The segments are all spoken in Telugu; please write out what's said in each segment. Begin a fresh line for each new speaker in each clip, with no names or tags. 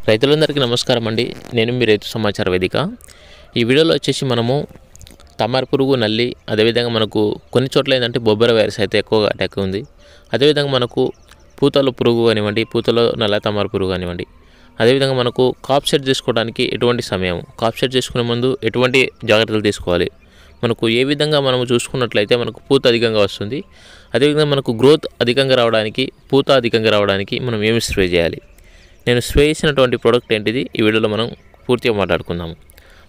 రైతులందరికీ నమస్కారం అండి. నేను మీ రైతు సమాచార వేదిక. ఈ వీడియోలో వచ్చేసి మనము తామర పురుగు, నల్లి, అదేవిధంగా మనకు కొన్ని చోట్ల ఏంటంటే బొబ్బర వైరస్ అయితే ఎక్కువగా అటాక్ ఉంది. అదేవిధంగా మనకు పూతలో పురుగు కానివ్వండి, పూతలో నల్ల తామర పురుగు కానివ్వండి, అదేవిధంగా మనకు కాప్ సెట్ చేసుకోవడానికి ఎటువంటి సమయం, కాప్ సెట్ చేసుకునే ముందు ఎటువంటి జాగ్రత్తలు తీసుకోవాలి, మనకు ఏ విధంగా మనము చూసుకున్నట్లయితే మనకు పూత అధికంగా వస్తుంది, అదేవిధంగా మనకు గ్రోత్ అధికంగా రావడానికి, పూత అధికంగా రావడానికి మనం ఏమి స్ప్రే చేయాలి, నేను స్ప్రే చేసినటువంటి ప్రోడక్ట్ ఏంటిది ఈ వీడియోలో మనం పూర్తిగా మాట్లాడుకుందాము.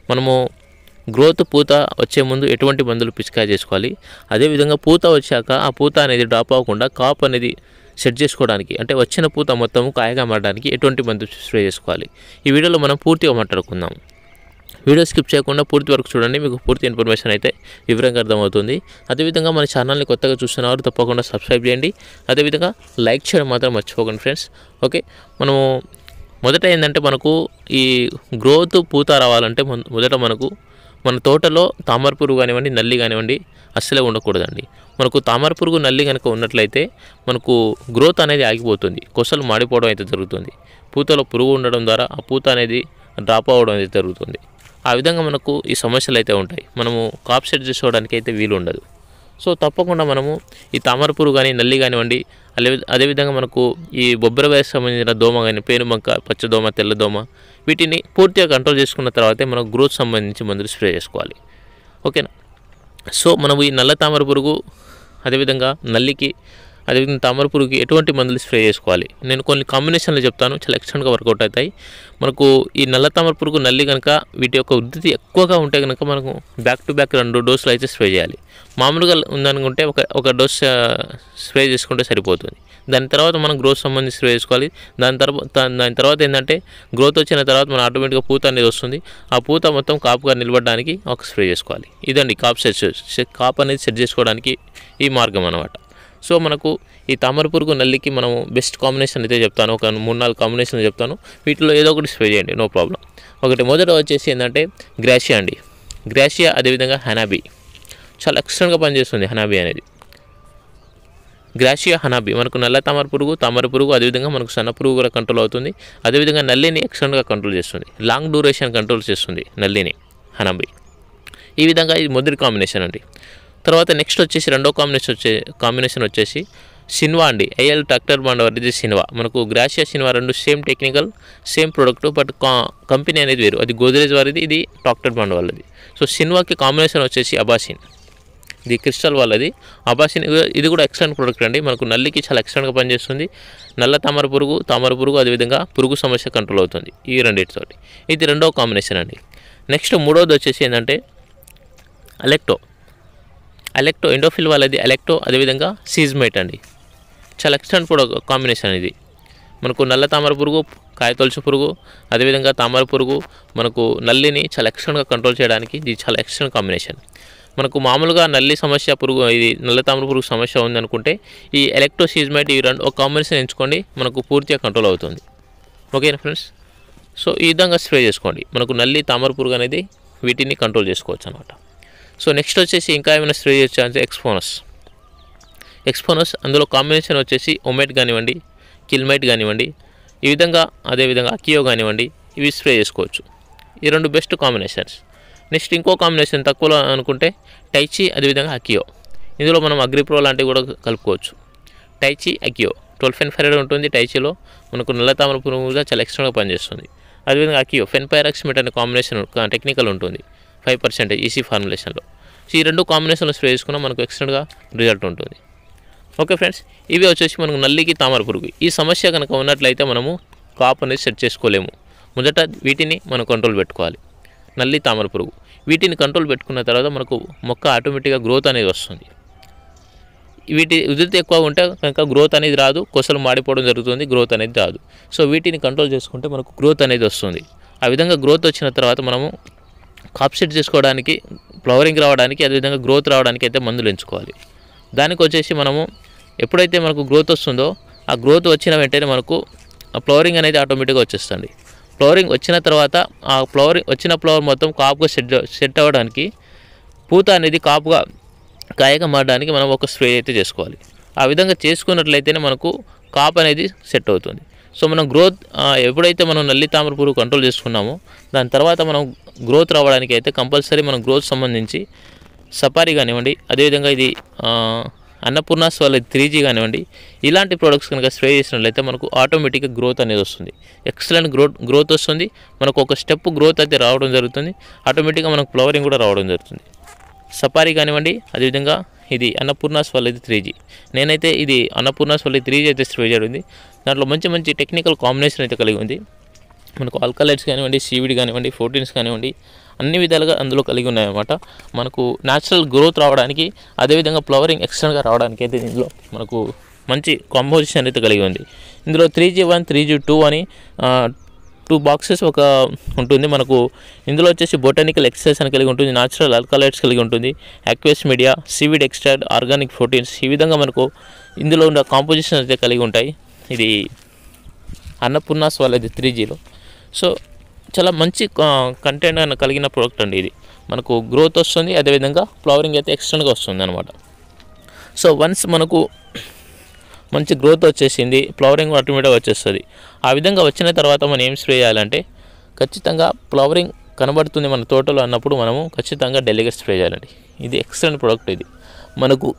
మనము గ్రోత్ పూత వచ్చే ముందు ఎటువంటి మందులు పిచికారీ చేసుకోవాలి, అదేవిధంగా పూత వచ్చాక ఆ పూత అనేది డ్రాప్ అవ్వకుండా కాప్ అనేది సెట్ చేసుకోవడానికి, అంటే వచ్చిన పూత మొత్తం కాయగా మారడానికి ఎటువంటి మందు స్ప్రే చేసుకోవాలి, ఈ వీడియోలో మనం పూర్తిగా మాట్లాడుకుందాం. వీడియో స్కిప్ చేయకుండా పూర్తి వరకు చూడండి, మీకు పూర్తి ఇన్ఫర్మేషన్ అయితే వివరంగా అర్థమవుతుంది. అదేవిధంగా మన ఛానల్ని కొత్తగా చూస్తున్నవారు తప్పకుండా సబ్స్క్రైబ్ చేయండి, అదేవిధంగా లైక్ చేయడం మాత్రం మర్చిపోకండి ఫ్రెండ్స్. ఓకే, మనము మొదట ఏంటంటే మనకు ఈ గ్రోత్ పూత రావాలంటే మొదట మనకు మన తోటలో తామర పురుగు కానివ్వండి, నల్లి కానివ్వండి అస్సలే ఉండకూడదండి. మనకు తామర పురుగు, నల్లి కనుక ఉన్నట్లయితే మనకు గ్రోత్ అనేది ఆగిపోతుంది, కొసలు మాడిపోవడం అయితే జరుగుతుంది, పూతలో పురుగు ఉండడం ద్వారా ఆ పూత అనేది డ్రాప్ అవ్వడం అయితే జరుగుతుంది. ఆ విధంగా మనకు ఈ సమస్యలు అయితే ఉంటాయి, మనము కాప్ సెట్ చేసుకోవడానికి అయితే వీలు ఉండదు. సో తప్పకుండా మనము ఈ తామర పురుగు కానీ, నల్లి కానివ్వండి, అదేవిధంగా మనకు ఈ బొబ్బర వైరస్ సంబంధించిన దోమ కానీ, పేనుబంక, పచ్చదోమ, తెల్లదోమ, వీటిని పూర్తిగా కంట్రోల్ చేసుకున్న తర్వాతే మనకు గ్రోత్ సంబంధించి మందులు స్ప్రే చేసుకోవాలి. ఓకేనా. సో మనము ఈ నల్ల తామర పురుగు, అదేవిధంగా నల్లికి, అదేవిధంగా తామర పురుగుకి ఎటువంటి మందులు స్ప్రే చేసుకోవాలి, నేను కొన్ని కాంబినేషన్లు చెప్తాను, చాలా ఎక్స్టెంట్గా వర్కౌట్ అవుతాయి. మనకు ఈ నల్ల తామర పురుగు, నల్లి కనుక వీటి యొక్క ఉధృతి ఎక్కువగా ఉంటే కనుక మనకు బ్యాక్ టు బ్యాక్ 2 డోసులు అయితే స్ప్రే చేయాలి. మామూలుగా ఉందనుకుంటే ఒక డోస్ స్ప్రే చేసుకుంటే సరిపోతుంది. దాని తర్వాత మనం గ్రోత్ సంబంధించి స్ప్రే చేసుకోవాలి. దాని తర్వాత ఏంటంటే గ్రోత్ వచ్చిన తర్వాత మనం ఆటోమేటిక్గా పూత అనేది వస్తుంది, ఆ పూత మొత్తం కాపుగా నిలబడడానికి ఒక స్ప్రే చేసుకోవాలి. ఇదండి కాప్ అనేది సెట్ చేసుకోవడానికి ఈ మార్గం అన్నమాట. సో మనకు ఈ తామర పురుగు, నల్లికి మనము బెస్ట్ కాంబినేషన్ అయితే చెప్తాను, ఒక 3-4 కాంబినేషన్లు చెప్తాను, వీటిలో ఏదో ఒకటి స్ప్రే చేయండి, నో ప్రాబ్లం. మొదట వచ్చేసి ఏంటంటే గ్రాషియా అండి. గ్రాషియా, అదేవిధంగా హనాబీ చాలా ఎక్స్ట్రాగా పనిచేస్తుంది. హనాబీ అనేది గ్రాషియా, హనాబీ మనకు నల్ల తామర పురుగు, అదేవిధంగా మనకు సన్న పురుగు కూడా కంట్రోల్ అవుతుంది, అదేవిధంగా నల్లిని ఎక్స్ట్రాగా కంట్రోల్ చేస్తుంది, లాంగ్ డ్యూరేషన్ కంట్రోల్ చేస్తుంది నల్లిని హనాబీ. ఈ విధంగా ఇది మొదటి కాంబినేషన్ అండి. తర్వాత నెక్స్ట్ వచ్చేసి రెండో కాంబినేషన్ వచ్చేసి సిన్వా అండి. ఐఎల్ ట్రాక్టర్ బాండ్ వారిది సిన్వా. మనకు గ్రాషియా, సిన్వా రెండు same technical, same product, but company అనేది వేరు. అది గోద్రేజ్ వారిది, ఇది ట్రాక్టర్ బాండ్ వాళ్ళది. సో సిన్వాకి కాంబినేషన్ వచ్చేసి అబాసిన్, ఇది క్రిస్టల్ వాళ్ళది. అబాసిన్ ఇది కూడా ఎక్సలెంట్ ప్రోడక్ట్ అండి, మనకు నల్లికి చాలా ఎక్సలెంట్గా పనిచేస్తుంది. నల్ల తామర పురుగు, అదేవిధంగా పురుగు సమస్య కంట్రోల్ అవుతుంది ఈ రెండింటితోటి. ఇది రెండో కాంబినేషన్ అండి. నెక్స్ట్ మూడోది వచ్చేసి ఏంటంటే అలెక్టో ఎండోఫిల్ వాళ్ళది అలెక్టో, అదేవిధంగా సీజ్మైట్ అండి. చాలా ఎక్స్టెంట్ కాంబినేషన్ ఇది. మనకు నల్ల తామర పురుగు, కాయతొలుచు పురుగు, అదేవిధంగా తామర పురుగు, మనకు నల్లిని చాలా ఎక్స్టెంట్గా కంట్రోల్ చేయడానికి ఇది చాలా ఎక్స్టెంట్ కాంబినేషన్. మనకు మామూలుగా నల్లి సమస్య, ఇది నల్ల తామర పురుగు సమస్య ఉందనుకుంటే ఈ ఎలెక్టో, సీజ్మైట్ ఈ రెండు ఒక కాంబినేషన్ ఎంచుకోండి, మనకు పూర్తిగా కంట్రోల్ అవుతుంది. ఓకేనా ఫ్రెండ్స్. సో ఈ విధంగా స్ప్రే చేసుకోండి, మనకు నల్లి, తామర పురుగు అనేది వీటిని కంట్రోల్ చేసుకోవచ్చు అనమాట. సో నెక్స్ట్ వచ్చేసి ఇంకా ఏమైనా స్ప్రే చేయొచ్చు అంటే ఎక్స్పోనస్, అందులో కాంబినేషన్ వచ్చేసి ఒమైట్ కానివ్వండి, కిల్మైట్ కానివ్వండి, ఈ విధంగా, అదేవిధంగా అకియో కానివ్వండి, ఇవి స్ప్రే చేసుకోవచ్చు. ఈ రెండు బెస్ట్ కాంబినేషన్స్. నెక్స్ట్ ఇంకో కాంబినేషన్ తక్కువలో అనుకుంటే టైచి, అదేవిధంగా అకియో, ఇందులో మనం అగ్రిప్రో లాంటివి కూడా కలుపుకోవచ్చు. టైచి, అకియో 12 ఫెన్ఫైరైడ్ ఉంటుంది టైచిలో, మనకు నల్ల తామర పురుగు కూడా చాలా ఎక్స్ట్రాగా పనిచేస్తుంది. అదేవిధంగా అకియో ఫెన్పైరాక్సిమేట్ అనే కాంబినేషన్ టెక్నికల్ ఉంటుంది 5% ఈసీ ఫార్ములేషన్లో. సో ఈ రెండు కాంబినేషన్లో స్ప్రే చేసుకున్నా మనకు ఎక్స్టెంట్గా రిజల్ట్ ఉంటుంది. ఓకే ఫ్రెండ్స్, ఇవి వచ్చేసి మనకు నల్లికి, తామర పురుగు ఈ సమస్య కనుక ఉన్నట్లయితే మనము కాప్ అనేది సెట్ చేసుకోలేము. మొదట వీటిని మనం కంట్రోల్ పెట్టుకోవాలి, నల్లి, తామర పురుగు. వీటిని కంట్రోల్ పెట్టుకున్న తర్వాత మనకు మొక్క ఆటోమేటిక్గా గ్రోత్ అనేది వస్తుంది. వీటి ఉధృతి ఎక్కువ ఉంటే కనుక గ్రోత్ అనేది రాదు, కొసలు మాడిపోవడం జరుగుతుంది, గ్రోత్ అనేది రాదు. సో వీటిని కంట్రోల్ చేసుకుంటే మనకు గ్రోత్ అనేది వస్తుంది. ఆ విధంగా గ్రోత్ వచ్చిన తర్వాత మనము కాప్ సెట్ చేసుకోవడానికి, ఫ్లవరింగ్ రావడానికి, అదేవిధంగా గ్రోత్ రావడానికి అయితే మందులు ఎంచుకోవాలి. దానికి వచ్చేసి మనము ఎప్పుడైతే మనకు గ్రోత్ వస్తుందో ఆ గ్రోత్ వచ్చిన వెంటనే మనకు ఆ ఫ్లవరింగ్ అనేది ఆటోమేటిక్గా వచ్చేస్తుంది. ఫ్లవరింగ్ వచ్చిన తర్వాత ఆ వచ్చిన ఫ్లవర్ మొత్తం కాపుగా సెట్ అవ్వడానికి, పూత అనేది కాపుగా కాయగా మారడానికి మనం ఒక స్ప్రే అయితే చేసుకోవాలి. ఆ విధంగా చేసుకున్నట్లయితేనే మనకు కాప్ అనేది సెట్ అవుతుంది. సో మనం గ్రోత్ ఎప్పుడైతే మనం నల్లి తామర పురుగు కంట్రోల్ చేసుకున్నామో దాని తర్వాత మనం గ్రోత్ రావడానికి అయితే కంపల్సరీ మనం గ్రోత్ సంబంధించి సపారీ కానివ్వండి, అదేవిధంగా ఇది అన్నపూర్ణాస్ వాళ్ళ 3G కానివ్వండి, ఇలాంటి ప్రోడక్ట్స్ కనుక స్ప్రే చేసినట్లయితే మనకు ఆటోమేటిక్గా గ్రోత్ అనేది వస్తుంది. ఎక్సలెంట్ గ్రోత్ వస్తుంది. మనకు ఒక స్టెప్ గ్రోత్ అయితే రావడం జరుగుతుంది. ఆటోమేటిక్గా మనకు ఫ్లవరింగ్ కూడా రావడం జరుగుతుంది. సపారీ కానివ్వండి, అదేవిధంగా ఇది అన్నపూర్ణాస్ వాళ్ళ 3G. నేనైతే ఇది అన్నపూర్ణాస్ వాళ్ళ 3G అయితే స్ప్రే జరిగింది. దాంట్లో మంచి మంచి టెక్నికల్ కాంబినేషన్ అయితే కలిగి ఉంది. మనకు ఆల్కలైట్స్ కానివ్వండి, CVD కానివ్వండి, 14s కానివ్వండి, అన్ని విధాలుగా అందులో కలిగి ఉన్నాయన్నమాట. మనకు న్యాచురల్ గ్రోత్ రావడానికి, అదేవిధంగా ఫ్లవరింగ్ ఎక్స్టర్నల్గా రావడానికి అయితే ఇందులో మనకు మంచి కాంపోజిషన్ అయితే కలిగి ఉంది. ఇందులో 3G1 3G2 అని 2 బాక్సెస్ ఒక ఉంటుంది. మనకు ఇందులో వచ్చేసి బొటానికల్ ఎక్సర్సైజ్ అని కలిగి ఉంటుంది, న్యాచురల్ ఆల్కలైట్స్ కలిగి ఉంటుంది, aqueous media, CVD extract, organic 14s, ఈ విధంగా మనకు ఇందులో ఉన్న కాంపోజిషన్ అయితే కలిగి ఉంటాయి. ఇది అన్నపూర్ణాస్ వాళ్ళది 3Gలో. సో చాలా మంచి కంటెంట్ కలిగిన ప్రోడక్ట్ అండి ఇది. మనకు గ్రోత్ వస్తుంది, అదేవిధంగా ఫ్లవరింగ్ అయితే ఎక్స్టర్నల్గా వస్తుంది అనమాట. సో వన్స్ మనకు మంచి గ్రోత్ వచ్చేసింది, ఫ్లవరింగ్ ఆటోమేటిక్గా వచ్చేస్తుంది. ఆ విధంగా వచ్చిన తర్వాత మనం ఏం స్ప్రే చేయాలంటే, ఖచ్చితంగా ఫ్లవరింగ్ కనబడుతుంది మన తోటలో అన్నప్పుడు మనము ఖచ్చితంగా డెలిగేట్ స్ప్రే చేయాలండి. ఇది ఎక్సలెంట్ ప్రోడక్ట్. ఇది మనకు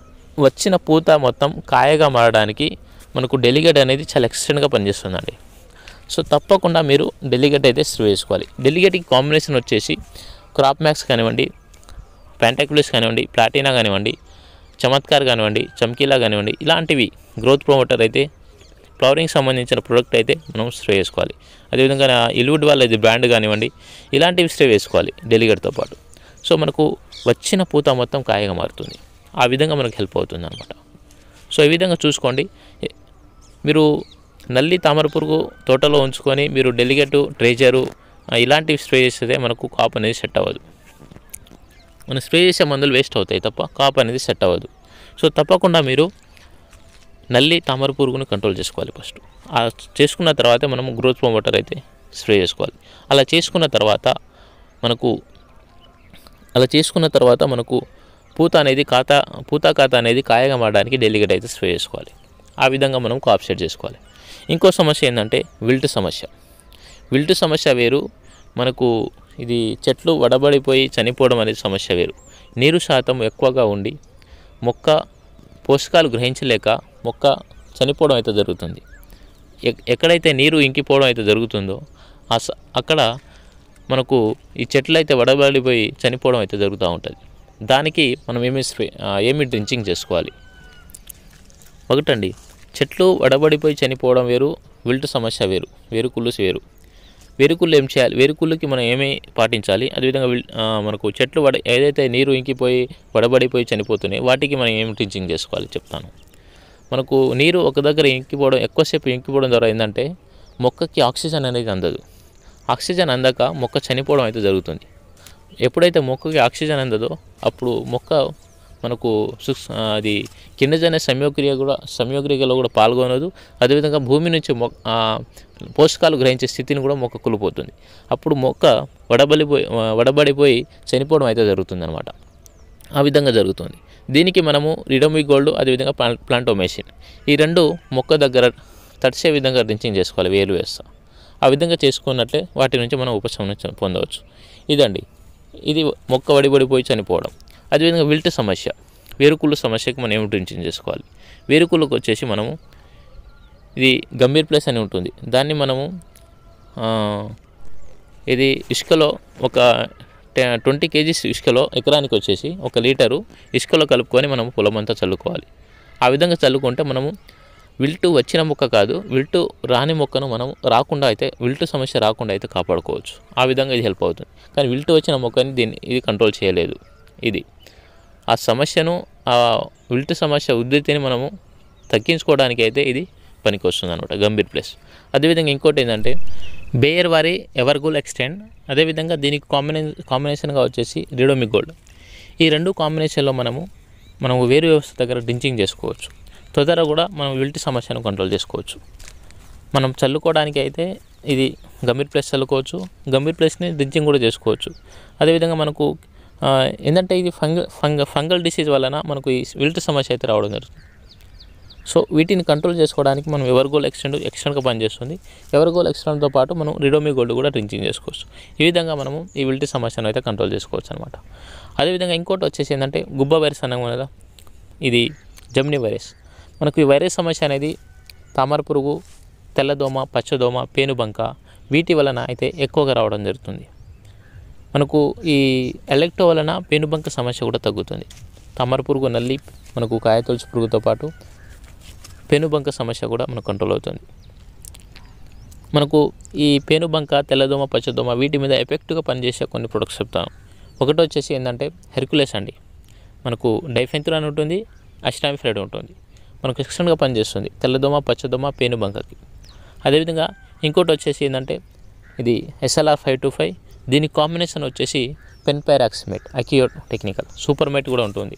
వచ్చిన పూత మొత్తం కాయగా మారడానికి మనకు డెలిగేట్ అనేది చాలా ఎక్సలెంట్గా పనిచేస్తుందండి. సో తప్పకుండా మీరు డెలిగేట్ అయితే స్ప్రే చేసుకోవాలి. డెలిగేట్కి కాంబినేషన్ వచ్చేసి క్రాప్ మ్యాక్స్ కానివ్వండి, ప్యాంటాక్యులస్ కానివ్వండి, ప్లాటినా కానివ్వండి, చమత్కార్ కానివ్వండి, చమ్కీలా కానివ్వండి, ఇలాంటివి గ్రోత్ ప్రమోటర్ అయితే ఫ్లవరింగ్ సంబంధించిన ప్రోడక్ట్ అయితే మనం స్ప్రే చేసుకోవాలి. అదేవిధంగా ఇల్వుడ్ వాళ్ళది బ్రాండ్ కానివ్వండి, ఇలాంటివి స్ప్రే వేసుకోవాలి డెలిగేట్తో పాటు. సో మనకు వచ్చిన పూత మొత్తం కాయగా మారుతుంది. ఆ విధంగా మనకు హెల్ప్ అవుతుంది అనమాట. సో ఈ విధంగా చూసుకోండి. మీరు నల్లి తామర పురుగు తోటలో ఉంచుకొని మీరు డెలిగేటు, ట్రేజరు ఇలాంటివి స్ప్రే చేస్తే మనకు కాప్ అనేది సెట్ అవ్వదు. మనం స్ప్రే చేసే మందులు వేస్ట్ అవుతాయి తప్ప కాప్ అనేది సెట్ అవ్వదు. సో తప్పకుండా మీరు నల్లి తామర పురుగును కంట్రోల్ చేసుకోవాలి ఫస్ట్. చేసుకున్న తర్వాత మనము గ్రోత్ ప్రమోటర్ అయితే స్ప్రే చేసుకోవాలి. అలా చేసుకున్న తర్వాత మనకు పూత కాత అనేది కాయగా మారడానికి డెలిగేట్ అయితే స్ప్రే చేసుకోవాలి. ఆ విధంగా మనం కాప్ సెట్ చేసుకోవాలి. ఇంకో సమస్య ఏంటంటే విల్ట్ సమస్య వేరు. మనకు ఇది చెట్లు వడబడిపోయి చనిపోవడం అనేది సమస్య వేరు. నీరు శాతం ఎక్కువగా ఉండి మొక్క పోషకాలు గ్రహించలేక మొక్క చనిపోవడం అయితే జరుగుతుంది. ఎక్కడైతే నీరు ఇంకిపోవడం అయితే జరుగుతుందో అక్కడ మనకు ఈ చెట్లు అయితే వడబడిపోయి చనిపోవడం అయితే జరుగుతూ ఉంటుంది. దానికి మనం ఏమి డ్రించింగ్ చేసుకోవాలి. ఒకటండి, చెట్లు వడబడిపోయి చనిపోవడం వేరు, విల్ట్ సమస్య వేరు, వేరుకుళ్ళుస్ వేరు. వేరుకుళ్ళు ఏం చేయాలి, వేరుకుళ్ళుకి మనం ఏమి పాటించాలి, అదేవిధంగా మనకు చెట్లు ఏదైతే నీరు ఇంకిపోయి వడబడిపోయి చనిపోతున్నాయి వాటికి మనం ఏమి డ్రించింగ్ చేసుకోవాలి చెప్తాను. మనకు నీరు ఒక దగ్గర ఎక్కువసేపు ఇంకిపోవడం ద్వారా ఏంటంటే మొక్కకి ఆక్సిజన్ అనేది అందదు. ఆక్సిజన్ అందక మొక్క చనిపోవడం అయితే జరుగుతుంది. ఎప్పుడైతే మొక్కకి ఆక్సిజన్ అందదో అప్పుడు మొక్క మనకు అది కిందజనే సంయోగక్రియలో కూడా పాల్గొనదు. అదేవిధంగా భూమి నుంచి పోషకాలు గ్రహించే స్థితిని కూడా మొక్క కోల్పోతుంది. అప్పుడు మొక్క వడబడిపోయి చనిపోవడం అయితే జరుగుతుంది అనమాట. ఆ విధంగా జరుగుతుంది. దీనికి మనము రిడోమి గోల్డ్, అదేవిధంగా ప్లాంటోమేసిన్, ఈ రెండు మొక్క దగ్గర తడిసే విధంగా డ్రించింగ్ చేసుకోవాలి వేలు వేస్తా. ఆ విధంగా చేసుకున్నట్లే వాటి నుంచి మనం ఉపశమనం పొందవచ్చు. ఇది మొక్క వడిబడిపోయి చనిపోవడం. అదేవిధంగా విల్ట్ సమస్య, వేరుకుళ్ళు సమస్యకి మనం ఏమి డ్రించింగ్ చేసుకోవాలి. వేరుకుళ్ళకు వచ్చేసి మనము ఇది గంభీర్ ప్లస్ అని ఉంటుంది. దాన్ని మనము ఇది ఇసుకలో ఒక 20 kgs ఇసుకలో ఎకరానికి వచ్చేసి 1 లీటరు ఇసుకలో కలుపుకొని మనము పొలమంతా చల్లుకోవాలి. ఆ విధంగా చల్లుకుంటే మనము విల్టు వచ్చిన మొక్క కాదు, విల్టు రాని మొక్కను మనం విల్టు సమస్య రాకుండా అయితే కాపాడుకోవచ్చు. ఆ విధంగా ఇది హెల్ప్ అవుతుంది. కానీ విల్టు వచ్చిన మొక్కని ఇది కంట్రోల్ చేయలేదు. ఇది ఆ సమస్యను, ఆ విల్టు సమస్య ఉధృతిని మనము తగ్గించుకోవడానికి అయితే ఇది పనికి వస్తుంది అనమాట గంభీర్ ప్లస్. అదేవిధంగా ఇంకోటి ఏంటంటే బేయర్ వారి ఎవర్గోల్ ఎక్స్టెండ్, అదేవిధంగా దీనికి కాంబినేషన్గా వచ్చేసి రిడోమి గోల్డ్. ఈ రెండు కాంబినేషన్లో మనము వేరు వ్యవస్థ దగ్గర డ్రించింగ్ చేసుకోవచ్చు. తొందరగా కూడా మనం విల్ట్ సమస్యను కంట్రోల్ చేసుకోవచ్చు. మనం చల్లుకోవడానికి అయితే ఇది గంభీర్ ప్లస్ చల్లుకోవచ్చు, గంభీర్ ప్లస్ని డ్రించింగ్ కూడా చేసుకోవచ్చు. అదేవిధంగా మనకు ఏంటంటే ఇది ఫంగల్ డిసీజ్ వలన మనకు ఈ విల్ట్ సమస్య అయితే రావడం జరుగుతుంది. సో వీటిని కంట్రోల్ చేసుకోవడానికి మనం ఎవర్గోల్ ఎక్స్టెండ్గా పనిచేస్తుంది. ఎవర్గోల్ ఎక్స్టెండ్తో పాటు మనం రిడోమి గోల్డ్ కూడా డ్రింకింగ్ చేసుకోవచ్చు. ఈ విధంగా మనము ఈ విల్టీ సమస్యను అయితే కంట్రోల్ చేసుకోవచ్చు అనమాట. అదేవిధంగా ఇంకోటి వచ్చేసి ఏంటంటే గుబ్బ వైరస్ అన్నాం కదా, ఇది జెమిని వైరస్. మనకు ఈ వైరస్ సమస్య అనేది తామర పురుగు, తెల్లదోమ, పచ్చదోమ, పేనుబంక వీటి వలన అయితే ఎక్కువగా రావడం జరుగుతుంది. మనకు ఈ ఎలెక్టో వలన పేనుబంక సమస్య కూడా తగ్గుతుంది. తామర పురుగు, నల్లి, మనకు కాయతొలుచు పురుగుతో పాటు పేనుబంక సమస్య కూడా మనకు కంట్రోల్ అవుతుంది. మనకు ఈ పేనుబంక, తెల్లదోమ, పచ్చదోమ వీటి మీద ఎఫెక్ట్గా పనిచేసే కొన్ని ప్రొడక్ట్స్ చెప్తాను. ఒకటి వచ్చేసి ఏంటంటే హెర్కులెస్ అండి. మనకు డైఫెన్థ్రాన్ ఉంటుంది, అస్టామిఫ్రైడ్ ఉంటుంది. మనకు ఎక్స్టెండ్గా పనిచేస్తుంది తెల్లదోమ, పచ్చదోమ, పేనుబంకకి. అదేవిధంగా ఇంకోటి వచ్చేసి ఏంటంటే ఇది SLR 525. దీని కాంబినేషన్ వచ్చేసి పెన్పైరాక్సిమేట్, అకియో టెక్నికల్, సూపర్మేట్ కూడా ఉంటుంది.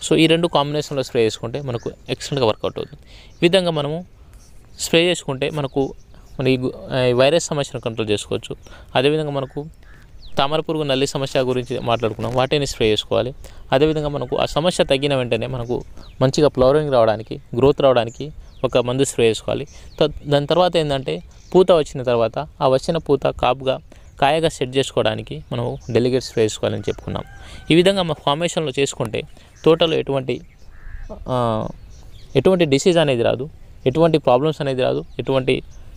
సో ఈ రెండు కాంబినేషన్లో స్ప్రే చేసుకుంటే మనకు ఎక్సలెంట్గా వర్కౌట్ అవుతుంది. ఈ విధంగా మనము స్ప్రే చేసుకుంటే మనకు మన ఈ వైరస్ సమస్యను కంట్రోల్ చేసుకోవచ్చు. అదేవిధంగా మనకు తామర పురుగు, నల్లి సమస్య గురించి మాట్లాడుకున్నాం, వాటిని స్ప్రే చేసుకోవాలి. అదేవిధంగా మనకు ఆ సమస్య తగ్గిన వెంటనే మనకు మంచిగా ఫ్లవరింగ్ రావడానికి, గ్రోత్ రావడానికి ఒక మందు స్ప్రే చేసుకోవాలి. దాని తర్వాత ఏంటంటే పూత వచ్చిన తర్వాత ఆ వచ్చిన పూత కాయగా సెట్ చేసుకోవడానికి మనం డెలిగేట్ స్ప్రే చేసుకోవాలని చెప్పుకున్నాం. ఈ విధంగా మన ఫార్మేషన్లో చేసుకుంటే తోటలో ఎటువంటి డిసీజ్ అనేది రాదు, ఎటువంటి ప్రాబ్లమ్స్ అనేది రాదు, ఎటువంటి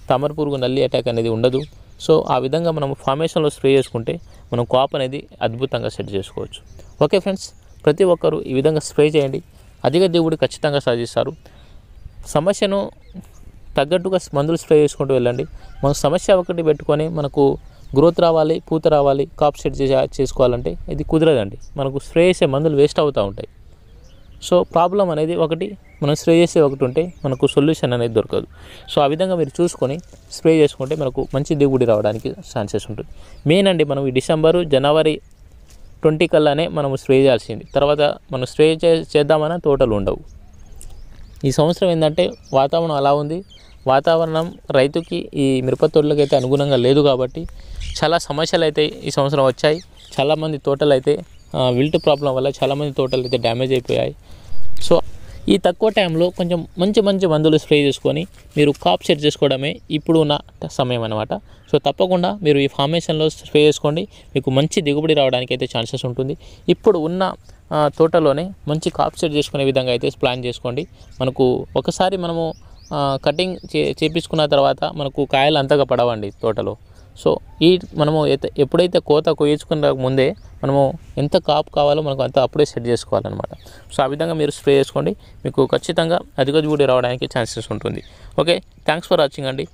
తామర పురుగు, నల్లి అటాక్ అనేది ఉండదు. సో ఆ విధంగా మనం ఫార్మేషన్లో స్ప్రే చేసుకుంటే మనం క్రాప్ అనేది అద్భుతంగా సెట్ చేసుకోవచ్చు. ఓకే ఫ్రెండ్స్, ప్రతి ఒక్కరూ ఈ విధంగా స్ప్రే చేయండి. అధిక దిగుబడి ఖచ్చితంగా సాధిస్తారు. సమస్యను తగ్గట్టుగా మందులు స్ప్రే చేసుకుంటూ వెళ్ళండి. మన సమస్య ఒకటి పెట్టుకొని మనకు గ్రోత్ రావాలి, పూత రావాలి, క్రాప్ సెట్ చేసుకోవాలంటే ఇది కుదరదండి. మనకు స్ప్రే చేసే మందులు వేస్ట్ అవుతూ ఉంటాయి. సో ప్రాబ్లం అనేది ఒకటి, మనం స్ప్రే చేసే ఒకటి ఉంటే మనకు సొల్యూషన్ అనేది దొరకదు. సో ఆ విధంగా మీరు చూసుకొని స్ప్రే చేసుకుంటే మనకు మంచి దిగుబడి రావడానికి ఛాన్సెస్ ఉంటుంది. మెయిన్ అండి, మనం ఈ డిసెంబరు, జనవరి 20 కల్లానే మనం స్ప్రే చేయాల్సింది. తర్వాత మనం స్ప్రే చేద్దామన్నా తోటలు ఉండవు. ఈ సంవత్సరం ఏంటంటే వాతావరణం అలా ఉంది. వాతావరణం రైతుకి ఈ మిరప తోటలకు అయితే అనుగుణంగా లేదు కాబట్టి చాలా సమస్యలు అయితే ఈ సంవత్సరం వచ్చాయి. చాలామంది తోటలు అయితే విల్ట్ ప్రాబ్లం వల్ల చాలామంది తోటలు అయితే డ్యామేజ్ అయిపోయాయి. సో ఈ తక్కువ టైంలో కొంచెం మంచి మందులు స్ప్రే చేసుకొని మీరు క్రాప్ సెట్ చేసుకోవడమే ఇప్పుడు ఉన్న సమయం అనమాట. సో తప్పకుండా మీరు ఈ ఫార్మేషన్లో స్ప్రే చేసుకోండి, మీకు మంచి దిగుబడి రావడానికి అయితే ఛాన్సెస్ ఉంటుంది. ఇప్పుడు ఉన్న తోటలోనే మంచి క్రాప్ సెట్ చేసుకునే విధంగా అయితే ప్లాన్ చేసుకోండి. మనకు ఒకసారి మనము కటింగ్ చేపించుకున్న తర్వాత మనకు కాయలు అంతగా పడవండి తోటలో. సో మనము ఎప్పుడైతే కోత కోయించుకున్న ముందే మనము ఎంత కాపు కావాలో మనకు అంత అప్పుడే సెట్ చేసుకోవాలన్నమాట. సో ఆ విధంగా మీరు స్ప్రే చేసుకోండి, మీకు ఖచ్చితంగా అధిక దిగుబడి రావడానికి ఛాన్సెస్ ఉంటుంది. ఓకే, థ్యాంక్స్ ఫర్ వాచింగ్ అండి.